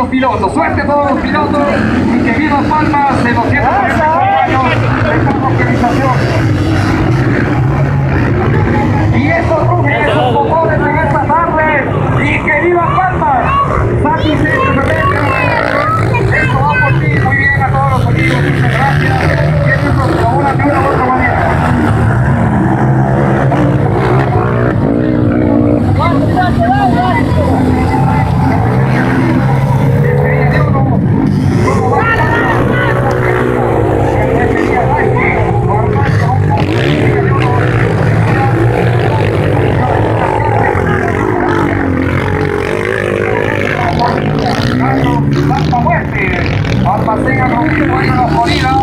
los pilotos, suerte a todos los pilotos y que vivan palmas de 244 años de caracterización. Y esos rugen, esos motores en esta tarde y que vivan palmas. Satisfechos de esto va por ti, muy bien a todos los amigos, muchas gracias. Que esto nos colabora de una u otra manera. Almacén Agrovino, Florida.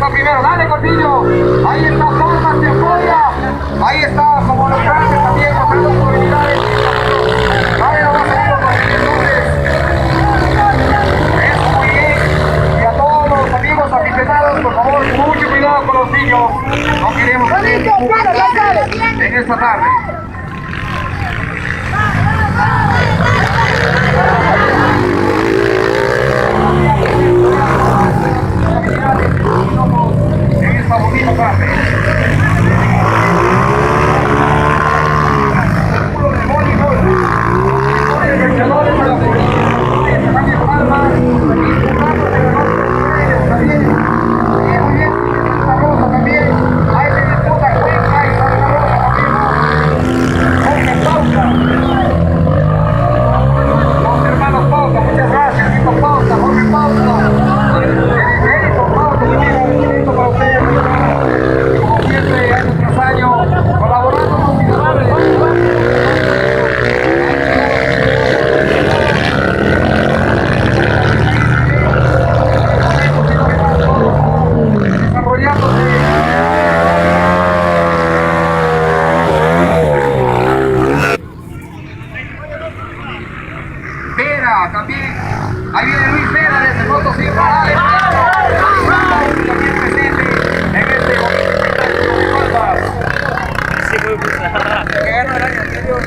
está primero, dale Gordillo, ahí está Palmas, se apoya, ahí está como los grandes también, mostrando sus habilidades, dale nomás amigos, eso muy bien, y a todos los amigos aficionados, por favor, mucho cuidado con los niños, no queremos en esta tarde. En esta bonita tarde. Seguro de voleibol. Los vencedores de la policía. También Palmas. También. Muy bien. Santa Rosa también. Ahí se disputa Juan Kai, Santa Rosa también. Jorge Pausa. Los hermanos Pausa. Muchas gracias. Nico Pausa. Jorge Pausa. Para ustedes, como siempre, año tras año, colaborando con mis padres. Desarrollándose. Vera, también. Ahí viene Luis Vera desde Moto Sin Parales. También presente en este bonito espectáculo de Palmas. Que ganó el año anterior.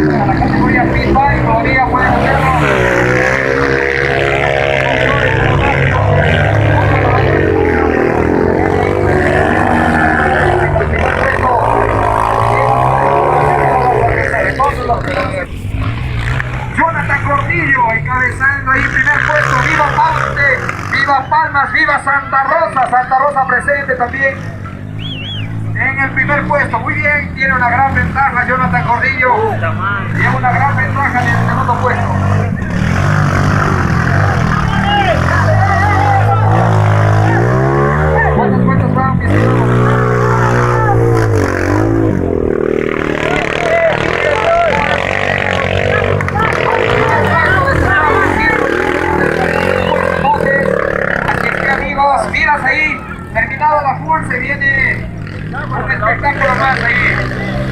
A la categoría Pitbike todavía pueden hacerlo. Jonathan Gordillo encabezando ahí primer puesto. ¡Viva Paute! ¡Viva Palmas! ¡Viva Santa Rosa! Santa Rosa presente también en el primer puesto. Muy bien, tiene una gran ventaja Jonathan Gordillo. Tiene una gran ventaja en el segundo puesto. ¿Cuántos puestos van, mis hijos? Miras ahí, terminado la full, se viene un espectáculo más ahí.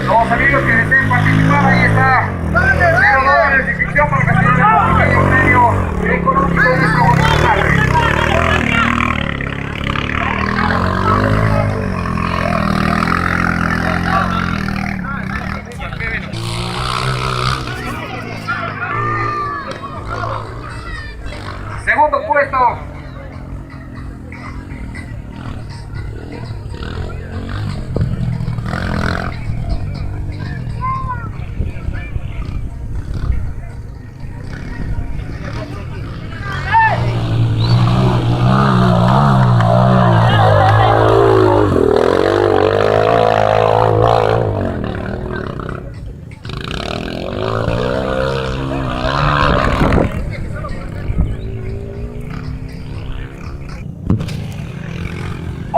Los amigos que deseen participar, ahí está $0 de inscripción para que se den un pequeño premio económico de esta bonita tarde. Segundo puesto.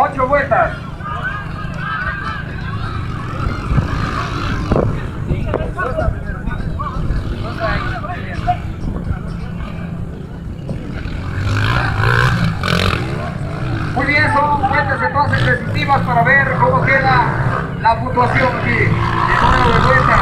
Ocho vueltas. Muy bien, son vueltas entonces definitivas para ver cómo queda la puntuación aquí. El número de vueltas.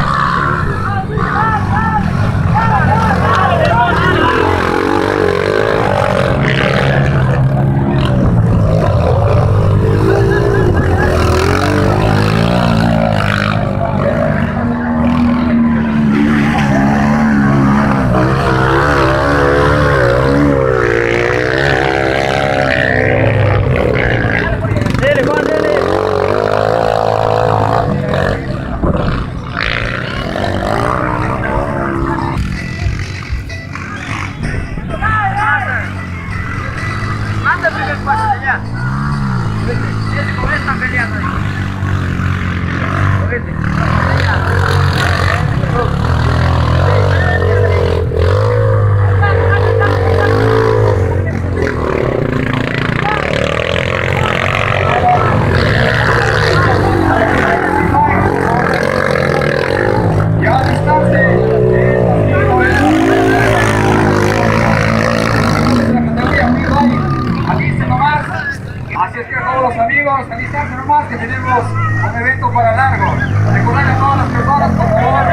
un evento para largo. Recordarle a todas las personas, por favor,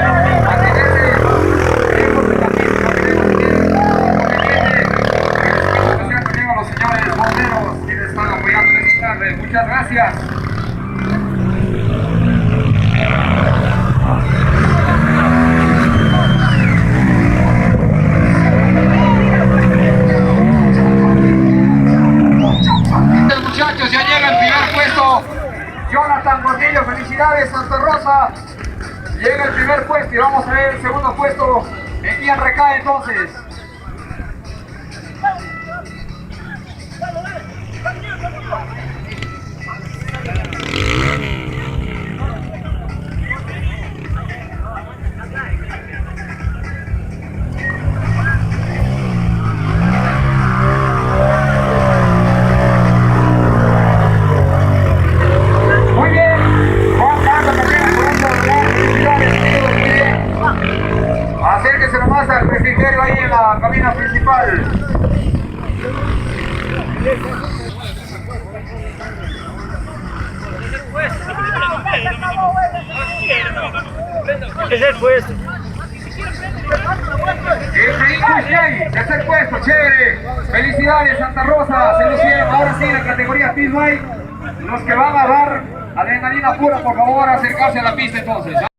mantenerse lejos de la pista, no queremos tener inconveniente. También a los señores bomberos quienes están apoyando en esta tarde. Muchas gracias. Muchachos, ya llega el primer puesto Jonathan Gordillo, felicidades Santa Rosa, llega el primer puesto y vamos a ver el segundo puesto en quién recae entonces. Acérquese nomás al refrigerio ahí en la cabina principal. Tercer puesto. Tercer puesto, chévere. Felicidades Santa Rosa, se lucieron. Ahora sí, la categoría Speedway. Los que van a dar adrenalina pura, por favor, acercarse a la pista entonces.